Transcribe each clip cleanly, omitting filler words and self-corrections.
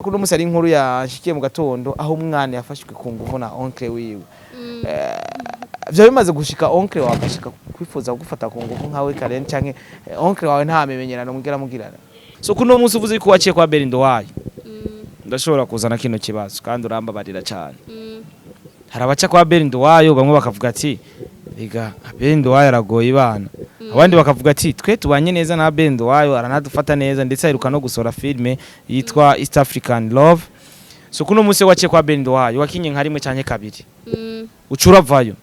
Kuno musari inkuru yashikiye mu gatondo aho umwana yafashwe ku nguvu na oncle wiwe. Byo bimaze gushika oncle wafashika kwifuza gufata ku nguvu nkawe CARENE canke oncle wawe nta memenyerano mugirana. So kuno musi uvuze ko waciye kwa ABEL ndowayo. Ndashobora kuzana kino kibazo kandi urambabarira cyane. Harabaca kwa ABEL ndowayo bamwe bakavuga ati biga ABEL ndowayo aragoye ibana. Abandi bakavuga ati twe tubanye neza na ABEL ndowayo aranadufata neza ndetse aheruka no gusora filme yitwa East African Love. So kuno musi waciye kwa ABEL ndowayo wakinye nka rimwe canke kabiri. Ucura vayo.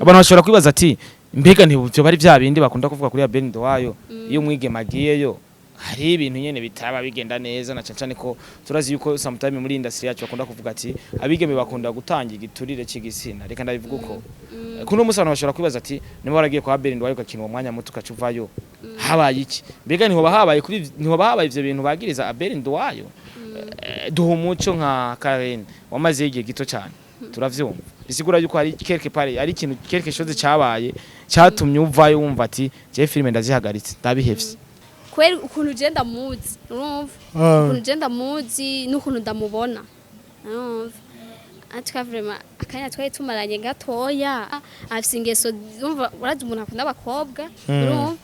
Abantu bashobora kwibaza ati mbega ntibyo bari bya bindi bakunda kuvuga kuri ABEL ndowayo iyo umwigema agiyeyo hari ibintu nyene bitaba bigenda neza na cyane ko turazi yuko sometime muri industry yacu bakunda kuvuga ati abigeme bakunda gutanga igiturire cy'igisina reka ndabivuga uko kuno musana bashobora kwibaza ati niba waragiye kwa ABEL ndowayo ukakinwa umwanya muto ukacuvayo habaye iki mbega niho bahabaye ivyo bintu bagiriza ABEL ndowayo duha umuco nka CARENE wamaze igihe gito cyane turavyumva bisigura yuko hari quelque part ari ikintu quelque chose cyabaye cyatumye uvayo wumva ati je filme ndazihagaritse ndabihevye kweri ukuntu ugenda muzi urumva ukuntu ugenda muzi n'ukuntu ndamubona urumva atika vraiment akanya twaye tumaranye gatoya afise ingeso urumva uraje umuntu akunda abakobwa urumva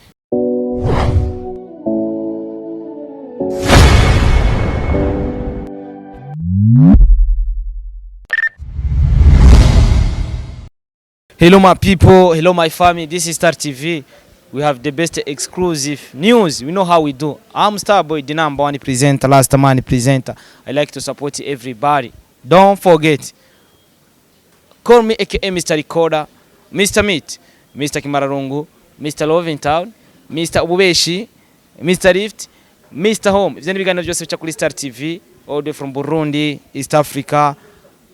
Hello my people, hello my family, this is Star TV. We have the best exclusive news. We know how we do. I'm Starboy, the number one presenter, last man presenter. I like to support everybody. Don't forget. Call me aka Mr. Recorder, Mr. Meat, Mr. Kimararungu, Mr. Love in Town, Mr. Ububeshi, Mr. Lift, Mr. Home. Ivyo biganiro byose bica kuri Star TV, all the from Burundi, East Africa,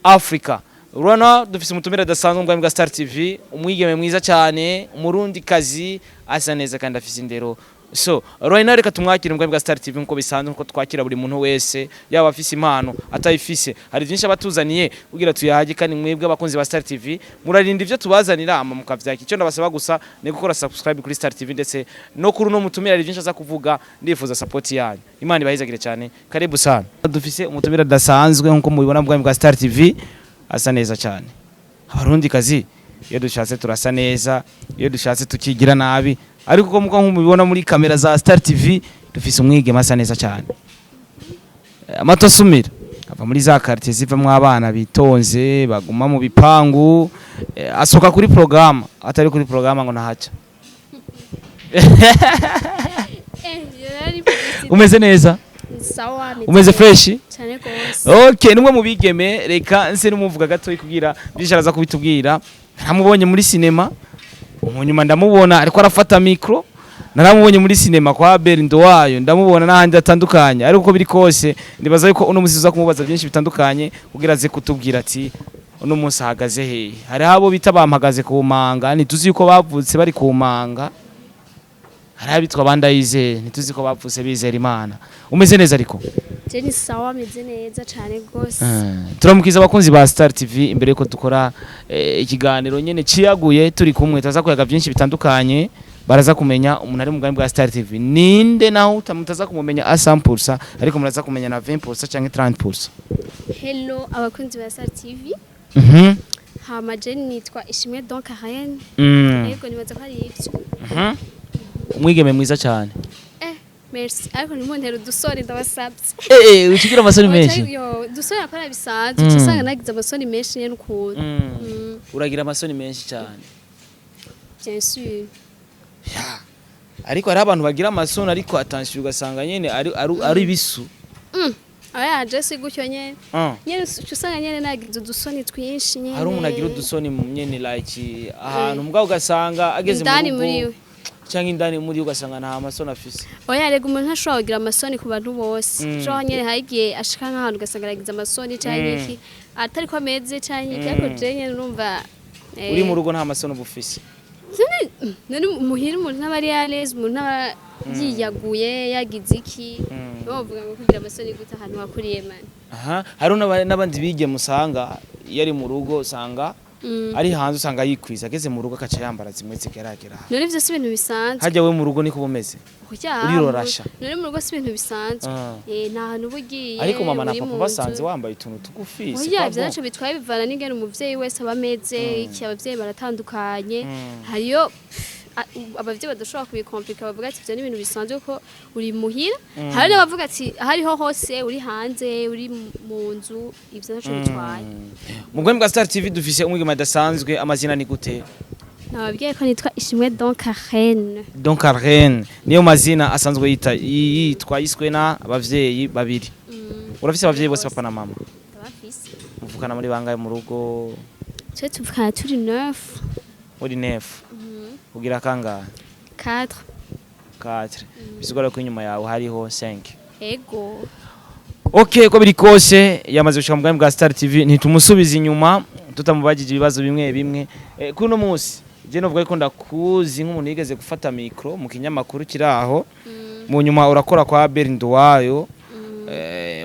Africa. Urana dufise umutumira dasanzwe mbwa mbwa Star TV, umwigeme mwiza cyane, umurundi kazi asa neza kandi afise indero. So, right now reka tumwakire mbwa mbwa Star TV nko bisanzwe nko twakira buri muntu wese, yaba afise impano atayifise. Hari byinshi abatuzaniye kugira tuyahaje kandi mwebwe abakunzi ba Star TV, murarinda ivyo tubazanira ama mukavyaka. Icyo ndabasaba gusa ni gukora subscribe kuri Star TV ndetse no kuri no mutumira ari byinshi aza kuvuga, ndifuza support yanyu. Imana ibahizagire cyane. Karibu sana. Dufise umutumira dasanzwe nko mubibona mbwa mbwa Star TV. Asa neza cyane abarundi kazi iyo dushatse turasa neza iyo dushatse tukigira nabi ariko ko muko mubibona muri kamera za Star TV dufise umwigeme asa neza cyane amatosumira ava muri za quartier zivamwe abana bitonze baguma mu bipangu asoka kuri programme atari kuri programme ngo nahaca umeze neza sawa umeze fresh cyane gose okay numwe mubigeme reka nse numuvuga gato kugira bisharaza kubitubwira naramubonye muri cinema umunyuma ndamubona ariko arafata micro naramubonye muri cinema kwa ABEL ndowayo ndamubona nahandi atandukanye ariko biri kose ndibaza yuko uno musiza kumubaza byinshi bitandukanye kugira ze kutubwira ati uno munsi ahagaze he hari habo bita bampagaze ku manga ntituzi yuko bavutse bari ku manga harabitwa bandayize ntituzi ko bapfuse bizera Imana umeze neza ariko je ni sawa ameze neza cyane gose turamukiza abakunzi ba Star TV imbere yuko dukora ikiganiro nyene ciyaguye turi kumwe taza kuyaga byinshi bitandukanye baraza kumenya umuntu ari mu bwami bwa Star TV ninde naho utamutaza kumumenya 100% ariko muraza kumenya na 20% canke 30%. Hello abakunzi ba Star TV hama je nitwa Ishimwe donc CARENE yego nibaza ko ari ivyo umwigeme mwiza cyane merci ariko nimuntera udusore ndabasabye ukigira amasoni menshi yo dusore akora bisanzwe cyasanga nagize amasoni menshi nyene ukuntu uragira amasoni menshi cyane bien sûr ariko hari abantu bagira amasoni ariko attention ugasanga nyene ari bisu aya je gutyo nyene nyene cyusanga nyene nagize udusoni twinshi nyene hari umuntu agira udusoni mu nyene like ahantu mbwa ugasanga ageze mu rugo cyangwa indani muri ugasanga nta amasoni afise oya rega umuntu ntashobora kugira amasoni ku bantu bose cyo nyene hagiye ashika nk'ahantu ugasanga aragize amasoni cyangwa iki atari ko ameze cyangwa iki ariko je nyene urumva uri mu rugo nta amasoni bufise none muhira umuntu n'abari yareze umuntu n'aba yiyaguye yagize iki bavuga ngo kugira amasoni guta ahantu wakuriye man hari n'abandi bige musanga yari mu rugo usanga ari hanze usanga yikwiza ageze mu rugo akaca yambara zimwe zigeragera none ivyo si ibintu bisanzwe hajya we mu rugo niko bumeze urirorasha none mu rugo si ibintu bisanzwe nta hantu ubugiye ariko mama na papa basanze wambaye utuntu tugufi oya ivyo naco bitwaye bivana n'ingene umuvyeyi wese abameze iki abavyeyi baratandukanye hariyo abavyeyi badashobora kubikomplika bavuga ati ivyo ni ibintu bisanzwe ko uri muhira hari n'abavuga ati hariho hose uri hanze uri mu nzu ivyo naco bitwaye mu Rwanda bwa Star TV dufise umwigema adasanzwe amazina ni gute nababwiye ko nitwa Ishimwe donc CARENE donc CARENE niyo mazina asanzwe yitwa yiswe na abavyeyi babiri urafise abavyeyi bose papa na mama ndabafise muvukana muri bangaye mu rugo twe tuvukana turi 9 muri 9 ugira kangahe 4 bisigura ko inyuma yawe hariho 5 ego okay ko biri kose yamaze gushika mu Rwanda bwa Star TV ntitumusubiza inyuma tutamubagije ibibazo bimwe bimwe kuno munsi je novuga ko ndakuzi nk'umuntu yigeze gufata micro mu kinyamakuru kiraho mu nyuma urakora kwa ABEL nduwayo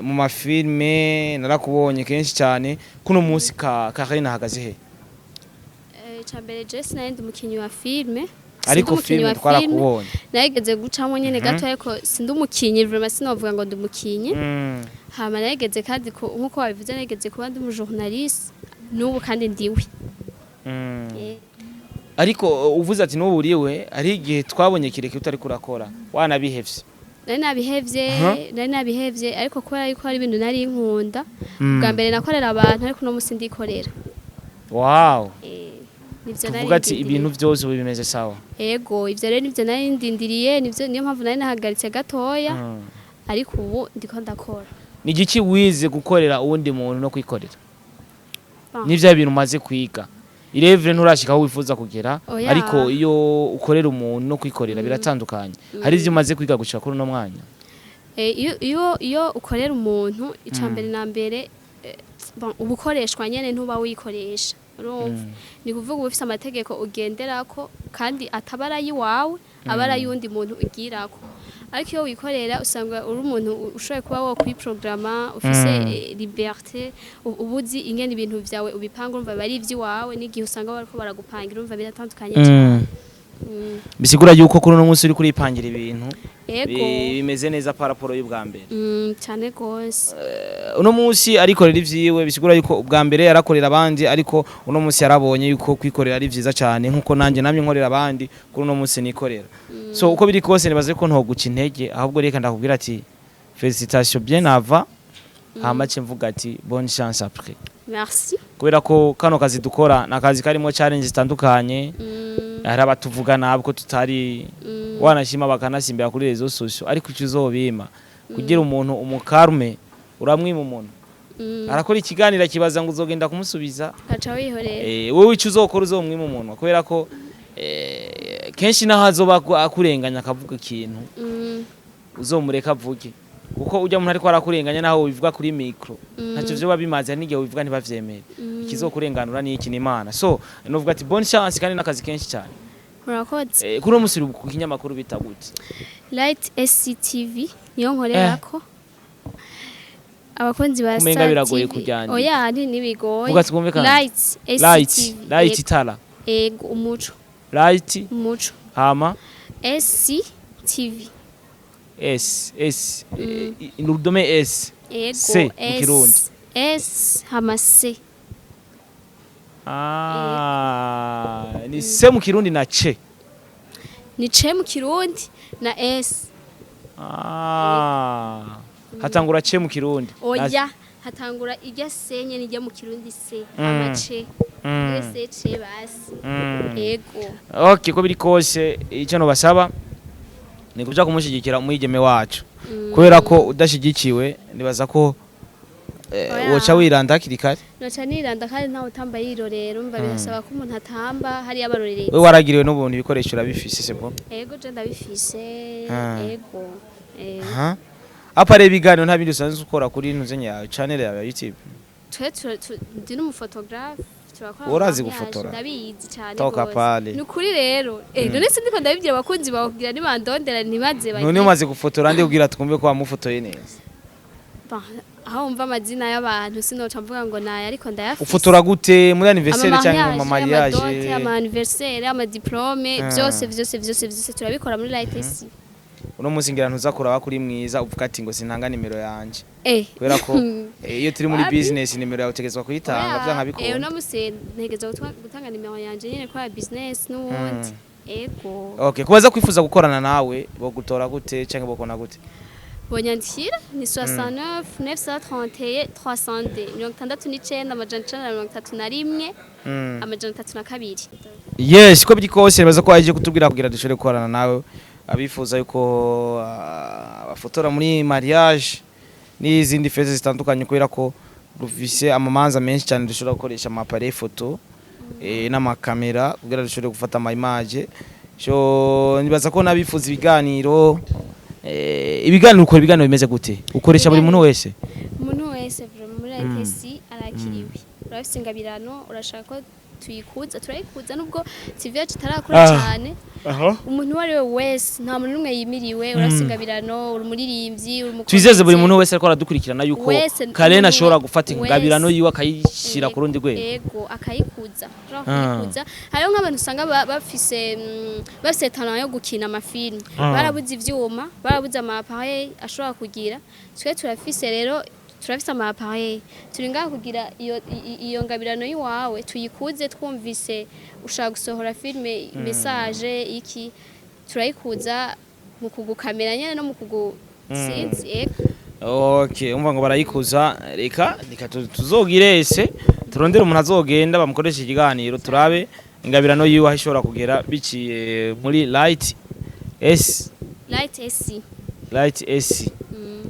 mu mafilme narakubonye kenshi cyane kuno munsi CARENE ahagaze he Chambere Jess naende umukinyi wa filme ariko filme twarakubonye nageze gucamo nyene gato ariko sindi umukinyi vraiment sinovuga ngo ndumukinyi hama nageze kandi nkuko wabivuze nageze kuba ndi mu journaliste n'ubu kandi ndiwe ariko uvuze ati n'ubu uriwe ari igihe twabonye kireke utari kurakora wanabihevye nari nabihevye ariko kubera yuko hari ibintu nari nkunda bwa mbere nakorera abantu ariko no musi ndikorera wow kuvuga ati ibintu byose ubu bimeze sawa ego ivyo rero nivyo nari ndindiriye nivyo niyo mpamvu nari nahagaritse gatoya ariko ubu ndiko ndakora ni igiki wize gukorera uwundi muntu no kwikorera nivyo bintu umaze kwiga irevre nturashika aho wifuza kugera ariko iyo ukorera umuntu no kwikorera biratandukanye hari ivyo umaze kwiga gushika kuri no mwanya iyo ukorera umuntu icambere na mbere ubukoreshwa nyene ntuba wikoresha ni kuvuga uba ufite amategeko ugenderako kandi atabara yiwawe abara y'undi muntu ugirako ariko iyo wikorera usanga uri umuntu ushoboye kuba wo kwiprograma ufise liberté ubuzi ingene ibintu vyawe ubipanga urumva bari ivy'iwawe n'igihe usanga bariko baragupangira urumva biratandukanye cyane bisigura yuko kuri no munsi uri kuripangira ibintu bimeze neza paraporo y'ubwa mbere cyane gose uno munsi arikorera ivyiwe bisigura yuko ubwa mbere yarakorera abandi ariko uno munsi yarabonye yuko kwikorera ari vyiza cyane nkuko nanje namye nkorera abandi kuri uno munsi nikorera so uko biri kose nibaze ko ntoguca intege ahubwo reka ndakubwira ati félicitations bien avant hamace mvuga ati bonne chance après merci kubera ko kano kazi dukora nakazi karimo challenge zitandukanye hari abatuvuga nabwo tutari wanashima bakanasimbira kuri rezo social ariko cyuzobima kugira umuntu umukarme uramwima umuntu arakora ikiganira kibaza ngo uzogenda kumusubiza aca wihorera wowe icyo uzokora uzomwima umuntu kubera ko kenshi nahazo akurenganya akavuga ikintu uzomureka avuge kuko ujya umuntu ariko arakurenganya naho wivuga kuri micro ntacyo byo babimaze n'igihe wivuga ntibavyemere ikizokurenganura ni iki n'Imana so novuga ati bonne chance kandi nakazi kenshi cyane murakoze kuri umusiri ku kinyamakuru bitagutse Light SCTV niyo nkorerako abakonzi ba Star biragoye kujyana oya nibigoye Light tala ego umuco Light umuco hama SCTV S indome S ego C mu Kirundi S hama C ni C mu Kirundi na C ni C mu Kirundi na S hatangura C mu Kirundi oya hatangura ijya senye nijya mu Kirundi C hama C C basi ego okay ko biri kose icyo no basaba ni kuja kumushigikira umwigeme wacu kubera ko udashigikiwe nibaza ko woca wiranda kirikare noca niranda kandi ntawe utamba yirorero umva birasaba ko umuntu atamba hari abarorereza we waragiriwe n'ubuntu ibikoresho urabifise sebo ego je ndabifise ego apare ibiganiro nta bindi usanzwe ukora kuri ntuzenye yawe channel yawe ya YouTube ndi n'umufotographe urazi gufotora ndabizi cyane toka pale nukuri rero none sindiko ndabibwira abakunzi bakugira nibandondera ntibaze none umaze gufotora ndi kugira twumve ko wamufotoye neza aho umva amazina y'abantu sinoca mvuga ngo naye ariko ndayafise ufotora gute muri anniversaire cyangwa mu mariage ama anniversaire ama diplome byose turabikora muri LITC uno munsi ngira ntuzakura kuri mwiza uvuga ati ngo sintanga nimero yanje kubera ko iyo turi muri business nimero yawe utegezwa kuyitanga byanka bikora uno munsi ntegezwa gutanga nimero yanje nyene kwa business n'ubundi ego okay kubaza kwifuza gukorana nawe bo gutora gute cyangwa bokona gute bonyandikira ni 69 931 300 69 amajana 931 amajana 32 yes ko byikose baza ko aje kutubwira kugira dushore gukorana nawe abifuza yuko abafotora muri mariage n'izindi feze zitandukanye kubera ko rufise amamanza menshi cyane dushobora gukoresha amapare photo n'amakamera kugira dushobore gufata ama image nibaza ko nabifuza ibiganiro ukora ibiganiro bimeze gute ukoresha buri muntu wese muri ITC arakiriwe urafise ingabirano urashaka ko turayikuza nubwo TV yacu itarakora cyane umuntu wari we wese nta muntu numwe yimiriwe urafise ingabirano uri muririmbyi uri mukozi twizeze buri muntu wese ariko aradukurikirana yuko Karen ashobora gufata ingabirano yiwe akayishira ku rundi rwego yego akayikuza hariho nk'abantu usanga bafise talent yo gukina amafilm barabuze ivyuma barabuze amaappareil ashobora kugira twe turafise rero turafise amaappareil turi ngaha kugira iyo ngabirano yiwawe tuyikuze twumvise ushaka gusohora filme message iki turayikuza mu kugukamera nyene no mu kugusinzi okay umva ngo barayikuza reka tuzogirese turondera umuntu azogenda bamukoresha ikiganiro turabe ingabirano yiwe ashobora kugera biciye muri Light SC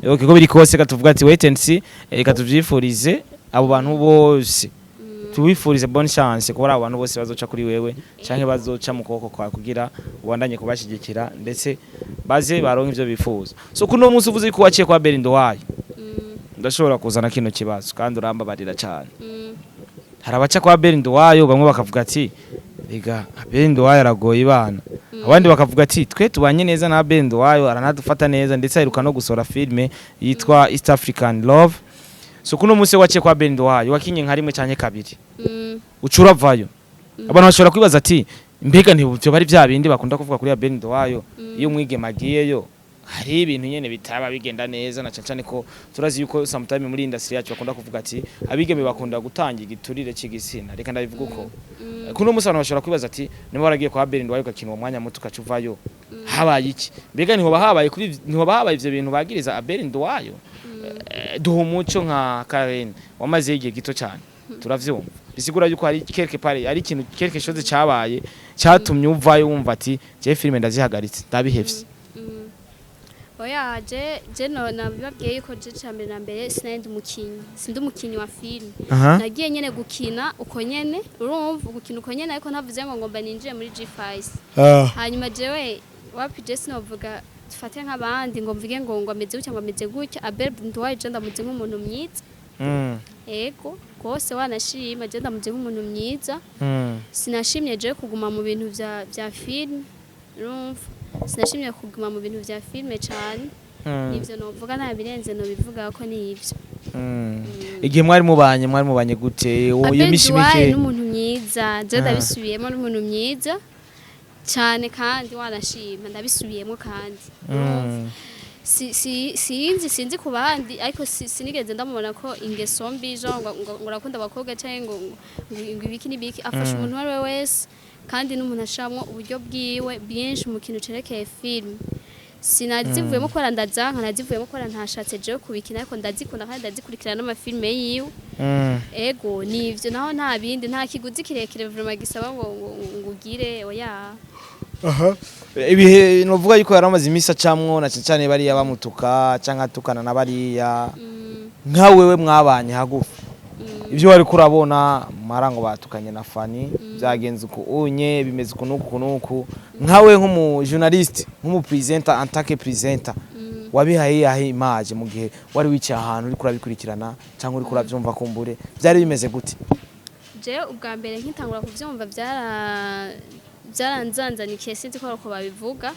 okay ko biri kose katuvuga ati wait and see katuvyifurize abo bantu bose tuwifurize bonne chance ko abantu bose bazoca kuri wewe canke bazoca mu koko kwa kugira ubandanye kubashigikira ndetse baze baronka ivyo bifuza so kuno munsi uvuze ko waciye kwa ABEL wayo ndashobora kuzana kino kibazo kandi urambabarira cyane harabaca kwa ABEL wayo bamwe bakavuga ati ega ABEL wayo aragoye ibana abandi bakavuga ati twe tubanye neza na ABEL wayo aranadufata neza ndetse aheruka no gusora filme yitwa East African Love so kuno munsi waciye kwa ABEL wayo wakinye nka rimwe cyane kabiri ucura vayo abantu bashobora kwibaza ati mbega ntibyo bari bya bindi bakunda kuvuga kuri ABEL wayo iyo umwigema agiyeyo hari ibintu nyene bitaba bigenda neza na cyane ko turazi yuko sometime muri industry yacu bakunda kuvuga ati abigeme bakunda gutanga igiturire cy'igisina reka ndabivuga uko kuno musana bashobora kwibaza ati niba waragiye kwa ABEL wayo gakinwa umwanya muto kacuvayo habaye iki mbega niho bahabaye kuri niho bahabaye ivyo bintu bagiriza ABEL wayo duha umuco nka CARENE wamaze igihe gito cyane turavyumva bisigura yuko hari quelque part ari ikintu quelque chose cyabaye cyatumye uvayo wumva ati je filme ndazihagaritse ndabihevye oya je nabibabwiye yuko je cyambere na mbere sindi umukinyi wa film nagiye nyene gukina uko nyene urumva gukina uko nyene ariko ntavuze ngo ngomba ninjire muri G5 hanyuma jewe wapi je sinovuga tufate nk'abandi ngo mvuge ngo ameze gutya ngo ameze gutya ABEL ndwaye je ndamuze nk'umuntu myiza ego kose wanashima je ndamuze nk'umuntu myiza sinashimye je kuguma mu bintu bya film urumva sinashimye kuguma mu bintu bya filme cyane nivyo novuga nta birenze no bivuga ko ni ivyo igihe mwari mubanye gute iyo mishimike n'umuntu myiza je ndabisubiyemo n'umuntu myiza cyane kandi wanashima ndabisubiyemo kandi sinzi ku bandi ariko sinigeze ndamubona ko ingeso mbi ngo urakunda abakobwa cyangwa ngo ibiki n'ibiki afasha umuntu wari we wese kandi n'umuntu ashamwe uburyo bwiwe byinshi mu kintu cerekeye film sinazivuyemo ko ndazanka nazivuyemo ko ntashatse je kubikina ariko ndazikunda kandi ndazikurikirana n'amafilme yiwe ego nivyo naho nta bindi nta kiguzi kirekire vraiment gisaba ngo ugire oya ibihe novuga yuko yaramaze imisa camwo na cyane bariya bamutuka canka tukana na bariya nka wewe mwabanye hagufi ibyo wari kurabona marango batukanye na Fani byagenze uko unye bimeze kunuku nkawe nk'umu journalist nk'umu presenter en tant que presenter wabihaye yahe image mu gihe wari wicaye ahantu uri kurabikurikirana cyangwa uri kurabyumva kumbure byari bimeze gute je ubwa mbere nkitangura kuvyumva byaranzanzanikiye sinzi ko babivuga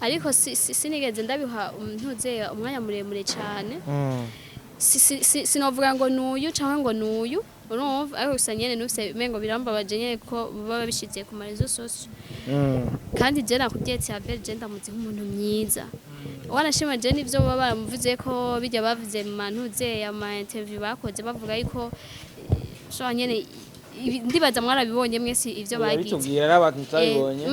ariko sinigeze ndabiha ntuze umwanya muremure cyane sinovuga ngo nuyu cyangwa ngo nuyu urumva ariko gusa nyene nufise mengo birambabaje nyene ko baba bishize ku marezo sosio kandi je nakubyetse ABEL je ndamuzi nk'umuntu myiza wanashima je nivyo baba baramuvuze ko bijya bavuze mu mantuze ya ma interview bakoze bavuga yuko so nyene ndibaza mwarabibonye mwese ivyo bagize bitubwira n'abantu tutabibonye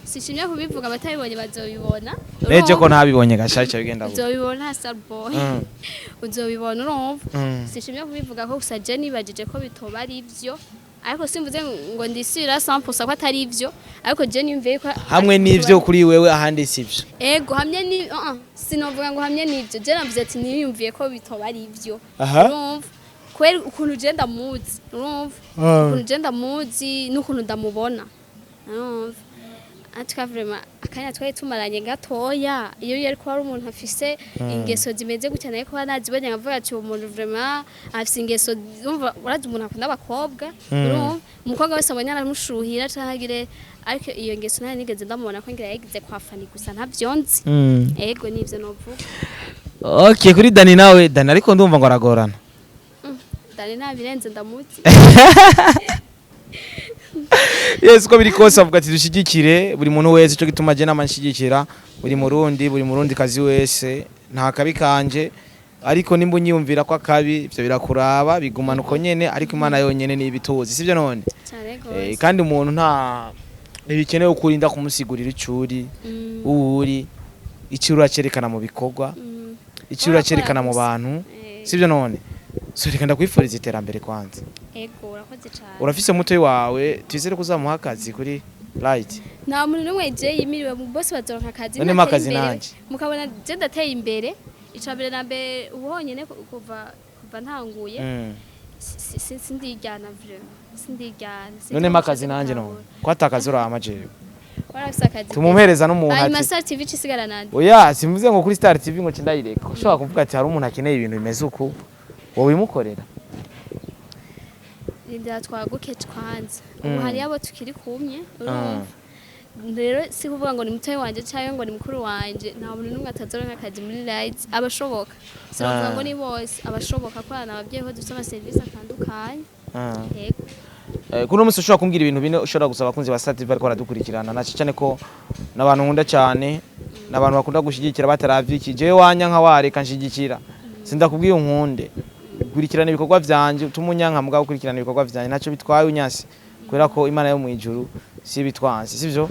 sishimye kubivuga abatabibonye bazobibona neje ko ntabibonye gashaje bigenda vuba uzobibona star boy uzobibona urumva sishimye kubivuga ko gusa je nibajije ko bitoba ari ivyo ariko simvuze ngo ndisira 100% ko atari ivyo ariko je nimveye ko hamwe n'ivyo kuri wewe ahandi sivyo ego hamwe ni sinovuga ngo hamwe n'ivyo je navuze ati niyumviye ko bitoba ari ivyo urumva kweri ukuntu je ndamuzi urumva ukuntu je ndamuzi n'ukuntu ndamubona urumva atka vraiment akanya twari tumaranye gatoya iyo yari ko ari umuntu afise ingeso zimeze gutya naye ko nazibonye ngavuga ati umuntu vraiment afise ingeso urumva urazi umuntu akunda abakobwa urumva umukobwa wese abonye aramushuhira cyangire ariko iyo ngeso naye nigeze ndamubona ko ngira yagize kwafani gusa ntavyonzi ego nivyo novuga okay kuri Dani nawe Dani ariko ndumva ngo aragorana Dani nabirenze ndamuzi Yes ko biri kose avuga ati dushigikire buri muntu wese cyo gituma je namanshigikira buri murundi kazi wese nta kabi kanje ariko nimba unyumvira ko akabi ivyo birakuraba bigumana uko nyene ariko Imana yonyene ni ibituzi sivyo none kandi umuntu nta ntibikeneye ukurinda kumusigurira icuri uri icuri acerekana mu bikorwa icuri acerekana mu bantu sivyo none so reka ndakwifuriza iterambere kwanza ego urakoze cyane urafise muto wawe twizere kuzamuha akazi kuri right nta muntu numwe je yimiriwe mu boss bazoronka akazi none makazi nanje mukabona je ndateye imbere icambere nambe ubonyene kuva ntanguye sindiryana vraiment sindiryana none makazi nanje no kwatakaza urama jewe warafise akazi tumuhereza n'umuntu ati Ay Star TV cisigara nande oya simvuze ngo kuri Star TV ngo cindayireka ushobora kuvuga ati hari umuntu akeneye ibintu bimeze uko wowe bimukorera Linda twaguke twanze ubu hari abo tukiri kumye urumva rero si kuvuga ngo ni mutoyi wanje cyangwa ngo ni mukuru wanje nta muntu numwe atazoronka akazi muri lights abashoboka sinavuga ngo ni bose abashoboka kwana abavyeyi ho dufite ama service atandukanye yego kuno musi ushobora kumbwira ibintu bine ushobora gusaba abakunzi ba Star TV bariko baradukurikirana naci cyane ko nabantu nkunda cyane nabantu bakunda gushigikira bataravyiki jewe wanya nka wareka nshigikira sindakubwiye unkunde kurikirana ibikorwa vyanje utumunyanka mugabo kurikirana ibikorwa vyanje naco bitwaye unyasi kubera ko Imana yo mu ijuru si bitwansi sivyo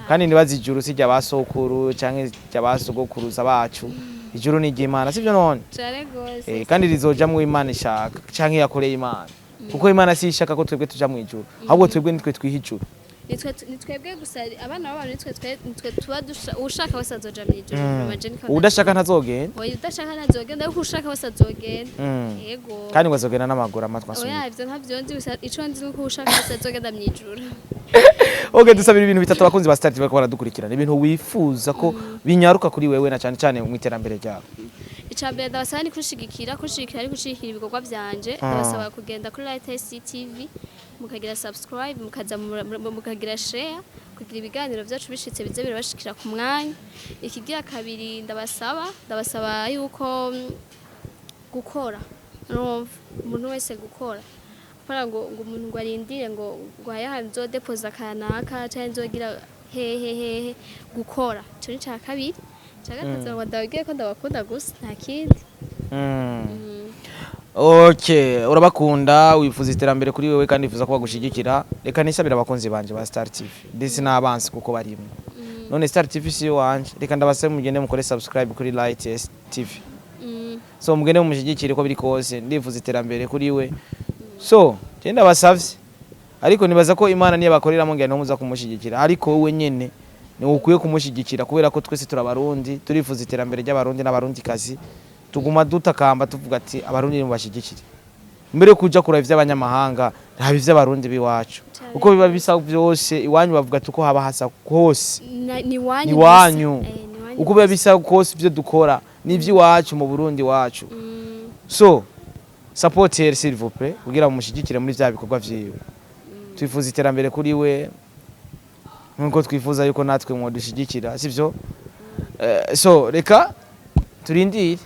kandi nibazi ijuru sijya basokuru canke jya basogokuruza bacu ijuru ni Imana sivyo none kandi rizoja mu Imana ishaka canke yakoreye Imana kuko Imana si ishaka ko twebwe tuja mu ijuru ahubwo twebwe nitwe twihijuru nitwebwe gusa abana b'abantu nitwe tuba ushaka wese azoja mu ijuru udashaka ntazogenda oya udashaka ntazogenda ariko ushaka wese azogenda yego kandi ngo azogenda n'amaguru amatwa asumye oya ivyo ntavyonzi gusa ico nzi nuko ushaka wese azogenda mu ijuru okay dusabira ibintu bitatu abakunzi ba Star TV bariko baradukurikirana ibintu wifuza ko binyaruka kuri wewe na cyane cyane mu iterambere ryawe icambere ndabasaba ni kushigikira ari kushigikira ibikorwa vyanje ndabasaba kugenda kuri Light TV mukagira subscribe mukagira share kugira ibiganiro byacu bishitse bize birabashikira ku mwanya ikigira kabiri ndabasaba yuko gukora umuntu wese gukora para ngo umuntu ngo arindire ngo yahanzo deposit kanaka cyangwa nzogira hehehe gukora cyo ni cya kabiri cyangwa ngo ndabwiye ko ndabakunda gusa nta kindi Okay, urabakunda wifuza iterambere kuri wewe kandi wifuza ko bagushigikira reka nisabira abakunzi banje ba Star TV Disi n'abansi kuko barimwe none Star TV si wanje reka ndabasaba mugende mukore subscribe kuri Light TV so mugende mushigikire ko biri kose ndifuza iterambere kuri we so genda basavye ariko nibaza ko Imana niye bakorera mu ngene muza kumushigikira ariko wowe nyene ni ukwiye kumushigikira kubera ko twese turabarundi turifuza iterambere ry'abarundi n'abarundi kazi tuguma dutakamba tuvuga ati abarundi bashigikire mbere kuja kuraba ivy'abanyamahanga haba ivy'abarundi biwacu uko biba bisa byose iwanyu bavuga tuko haba hasa kose ni wanyu uko biba bisa kose byo dukora ni ivy'iwacu mu Burundi wacu so support her s'il vous plaît kugira mushigikire muri vya bikorwa vyiwe twifuza iterambere kuri we nkuko twifuza yuko natwe mwodushigikira sivyo so reka turindire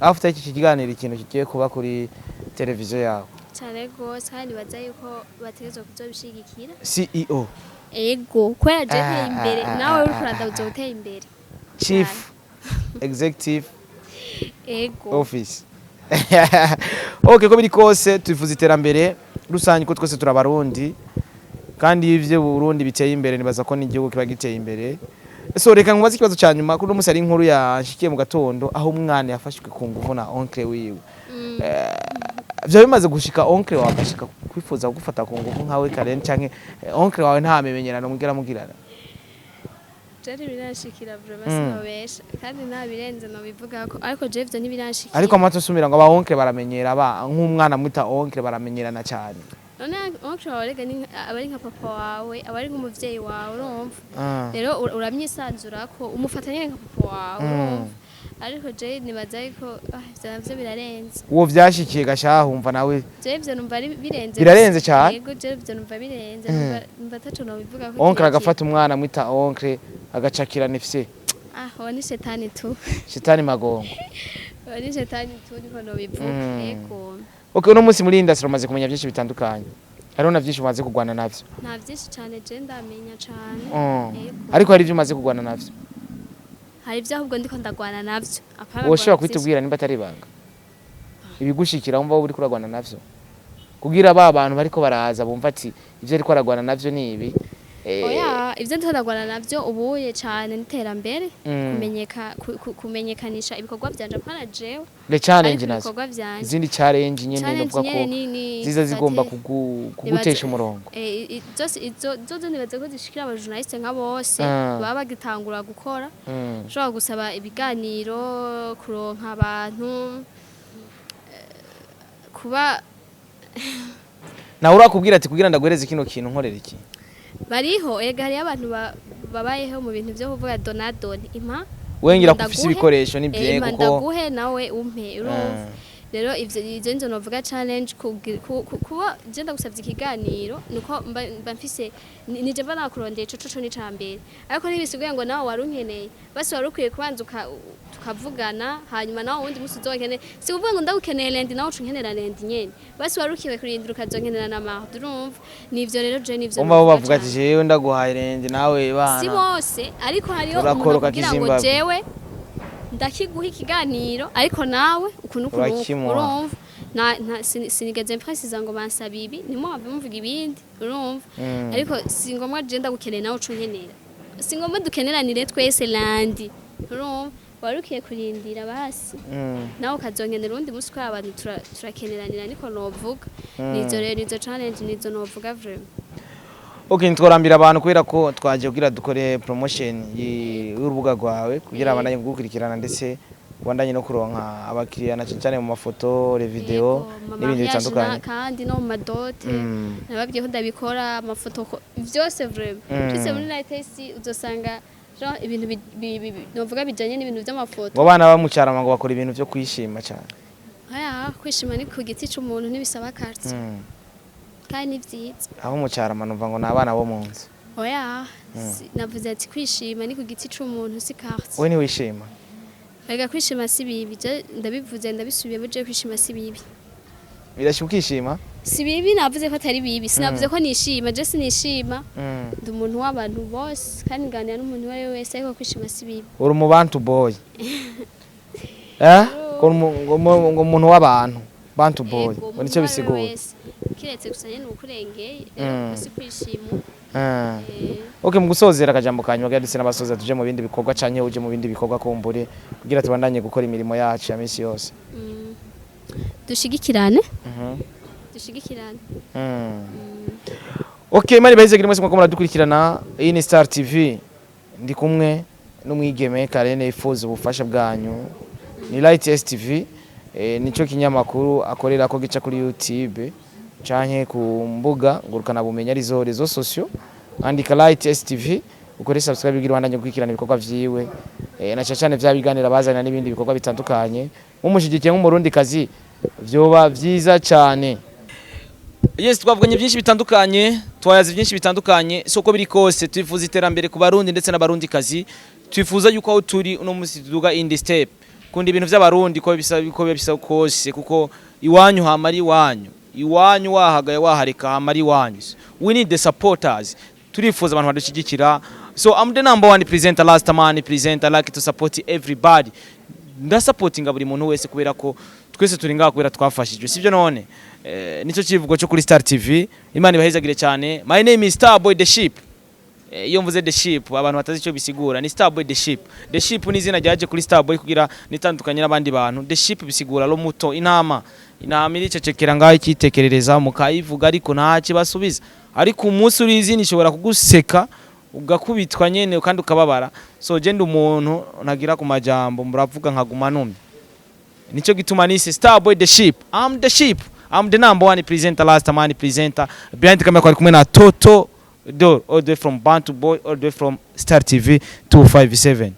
after iki kiganiro ikintu kigiye kuba kuri televiziyo yawe cyane gose kandi baza yuko bategezwe kuzobishigikira CEO ego kwera je imbere nawe uri kuranda uzotera imbere Chief Executive ego Office okay ko biri kose twifuza iterambere rusange ko twese turabarundi kandi ivyo Burundi biteye imbere nibaza ko n'igihugu kiba giteye imbere so reka nkubaze ikibazo cyanyuma kuri umusari inkuru yashikiye mu gatondo aho umwana yafashwe ku nguvu na oncle wiwe byo bimaze gushika oncle wawe ashika kwifuza gufata ku nguvu nkawe CARENE canke oncle wawe nta memenyerano mugirana Jari birashikira vraiment sinobesha kandi nta birenze no bivuga ko ariko je ivyo ntibirashikira ariko amato sumira ngo aba oncle baramenyera ba nk'umwana mwita oncle baramenyerana cyane none oncle wawe rega ni abari nka papa wawe abari nk'umuvyeyi wawe urumva rero uramyisanzura ko umufatanye nka papa wawe urumva ariko je nibaza ko ivyo birarenze uwo vyashikiye gashaha umva nawe je ivyo numva ari birarenze cyane yego je ivyo numva birenze numva taco no bivuga ko oncle agafata umwana mwita oncle agacakira nifse aho ni shetani tu shetani magongo ni shetani tu niko no bivuga yego okay uno munsi muri industry umaze kumenya byinshi bitandukanye hariho na byinshi umaze kugwana navyo nta byinshi cyane je ndamenya cyane ariko hari ibyo umaze kugwana navyo hari ibyo ahubwo ndiko ndagwana navyo woshobora kwitubwira nimba atari ibanga ibigushikira wumva uri kuragwana navyo kugira ba bantu bariko baraza bumva ati ivyo ariko aragwana navyo ni ibi oya ivyo ndiko ndagwana navyo ubuye cyane n'iterambere kumenyekanisha ibikorwa byanje apana jewe the challenge nazo izindi challenge nyene ndavuga ko ziza zigomba kugutesha umurongo zo nibaze ko zishikira aba journaliste nka bose baba bagitangura gukora ushobora gusaba ibiganiro kuronka abantu kuba nawe urakubwira ati kugira ndaguhereze kino kintu nkorera iki bariho ega hari abantu babayeho mu bintu byo kuvuga donadoni impa wengira kufisa ibikoresho n'ibyego ko ndaguhe nawe umpe urumva rero ivyo nzo novuga challenge kuba je ndagusavye ikiganiro nuko mba mfise nije mba nakurondeye ico ni cambere ariko ntibisiguye ngo nawe warunkeneye basi warukwiye kubanza tukavugana hanyuma nawe wundi musi uzokeneye si kuvuga ngo ndagukeneye lendi nawe ucunkenera lendi nyene basi warukiwe kurindira ukazonkenera n'amahoro urumva nivyo rero je nivyo umva bavuga ati jewe ndaguhaye lendi nawe bana si bose ariko hariyo umuntu kugira ngo jewe ndakiguha ikiganiro ariko nawe ukuntu urumva sinigeze mprecisa ngo bansabe ibi nimo bamvuga ibindi urumva ariko singomwa je ndagukeneye nawe ucunkenera singomwa dukeneranire twese landi urumva warukiye kurindira basi nawe ukazonkenera undi musi kwa abantu turakeneranira niko novuga nizo rero nizo challenge nizo novuga vraiment okay ntwarambira abantu kubera ko twaje kugira dukore promotion y'urubuga rwawe kugira abandanye gukurikirana ndetse bandanye no kuronka abakiriya na cyane mu mafoto le video n'ibindi bitandukanye kandi no mu madote nababwiye ko ndabikora amafoto byose vraiment cyose muri latest uzosanga ibintu novuga bijanye n'ibintu by'amafoto ngo bana bamucyarama ngo bakora ibintu byo kwishima cyane kwishima ni ku giti cy'umuntu nibisaba carte kandi vyiza aho mucyarama numva ngo nabana bo munsi oya navuze ati kwishima ni ku giti c'umuntu si carte we ni wishima rega kwishima si bibi ndabivuze ndabisubiye buje kwishima si bibi birashukishima si bibi navuze ko atari bibi sinavuze ko nishima je sinishima ndi umuntu w'abantu bose kandi nganira n'umuntu wari wese ariko kwishima si bibi uri mu bantu boy ngo umuntu w'abantu bantu boy nicyo bisigura kiretse gusa nyene ukurengeye si kwishima okay mu gusozera akajambo kanyuma gadise n'abasoza tuje mu bindi bikorwa canke uje mu bindi bikorwa kumbure kugira tubandanye gukora imirimo yacu ya misi yose dushigikirane okay mari baheze kiri mwese mwako muradukurikirana iyi ni Star TV ndi kumwe n'umwigeme CARENE Wifuza ubufasha bwanyu ni Light STV nico kinyamakuru akorera ko gica kuri YouTube canke ku mbuga ngurukana bumenyi arizo rezo socio andika Light STV ukore subscribe kugira bandanye gukurikirana ibikorwa vyiwe na cyane vya biganira bazana n'ibindi bikorwa bitandukanye umushigikiye nk'umurundi kazi vyoba vyiza cyane Yes, twavuganye byinshi bitandukanye, twayaze byinshi bitandukanye, soko biri kose twifuza iterambere ku barundi ndetse n'abarundi kazi. Twifuza yuko aho turi uno musi tuduga in the step. Kundi ibintu by'abarundi ko bisa kose kuko iwanyu hamari wanyu. Iwanyu wahagaye wahareka hamari wanyu. We need the supporters. Turifuza abantu badushyigikira. So I'm the number one presenter, last man presenter, like to support everybody. Nda supporting buri muntu wese kubera ko twese turi ngaho kubera twafashijwe. Sivyo none? Nico kivugo cyo kuri Star TV. Imana ibahezagire cyane. My name is Starboy the Sheep. Iyo mvuze the Sheep abantu batazi icyo bisigura ni Starboy the Sheep. The Sheep ni izina ryaje kuri Starboy kugira nitandukanye n'abandi bantu. The Sheep bisigura lo muto intama. Intama iri cecekera ngaho ikitekerereza mukayivuga ariko nta kibasubiza. Ariko umunsi uri izina ishobora kuguseka ugakubitwa nyene kandi ukababara. So je ndi umuntu nagira ku majambo muravuga nkaguma numye. Nico gituma nise Starboy the Sheep. I'm the Sheep. I'm the number one presenter, last man presenter. Behind the camera kwa kumwe na Toto Door, all the way from Bantu Boy, all the way from Star TV 257.